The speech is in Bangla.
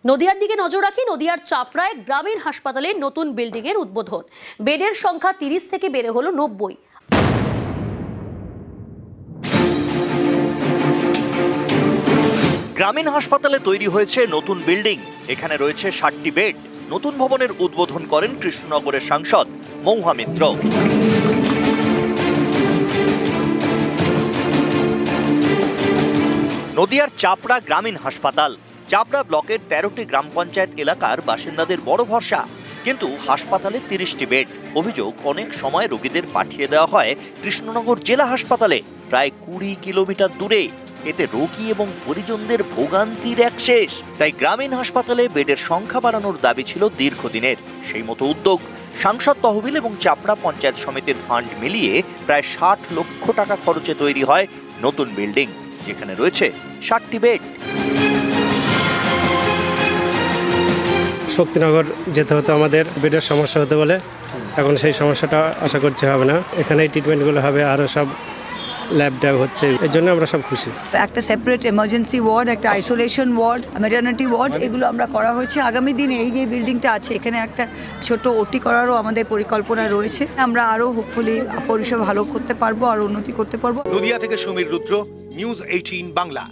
নদিয়ার দিকে নজর রাখি। নদিয়ার চাপড়ায় গ্রামীণ হাসপাতালের নতুন বিল্ডিং এর উদ্বোধন। বেডের সংখ্যা 30 থেকে বেড়ে হলো 90। গ্রামীণ হাসপাতালে তৈরি হয়েছে নতুন বিল্ডিং। এখানে রয়েছে 60টি বেড। নতুন ভবনের উদ্বোধন করেন কৃষ্ণনগরের সাংসদ মহুয়া মিত্র। নদিয়ার চাপড়া গ্রামীণ হাসপাতাল চাপড়া ব্লকের 13টি গ্রাম পঞ্চায়েত এলাকার বাসিন্দাদের বড় ভরসা। কিন্তু হাসপাতালে 30টি বেড। অভিযোগ, অনেক সময় রোগীদের পাঠিয়ে দেওয়া হয় কৃষ্ণনগর জেলা হাসপাতালে, প্রায় 20 কিলোমিটার দূরে। এতে রোগী এবং পরিজনদের ভোগান্তির এক শেষ। তাই গ্রামীণ হাসপাতালে বেডের সংখ্যা বাড়ানোর দাবি ছিল দীর্ঘদিনের। সেই মতো উদ্যোগ। সাংসদ তহবিল এবং চাপড়া পঞ্চায়েত সমিতির ফান্ড মিলিয়ে প্রায় 60 লক্ষ টাকা খরচে তৈরি হয় নতুন বিল্ডিং, যেখানে রয়েছে 60টি বেড। শক্তিনগর যেতে হতো আমাদের, বেডের সমস্যা হতে বলে। এখন সেই সমস্যাটা আশা করছি হবে না। এখানেই ট্রিটমেন্টগুলো হবে, আরও সব ল্যাব ট্যাব হচ্ছে, এর জন্য আমরা সব খুশি। একটা সেপারেট এমার্জেন্সি ওয়ার্ড, একটা আইসোলেশন ওয়ার্ড, ম্যাটারনিটি ওয়ার্ড, এগুলো আমরা করা হয়েছে। আগামী দিনে এই যে বিল্ডিংটা আছে, এখানে একটা ছোট ওটি করারও আমাদের পরিকল্পনা রয়েছে। আমরা আরও হোপফুলি পরিষেবা ভালো করতে পারবো, আর উন্নতি করতে পারবো। নদিয়া থেকে সমীর রুদ্র, নিউজ 18 বাংলা।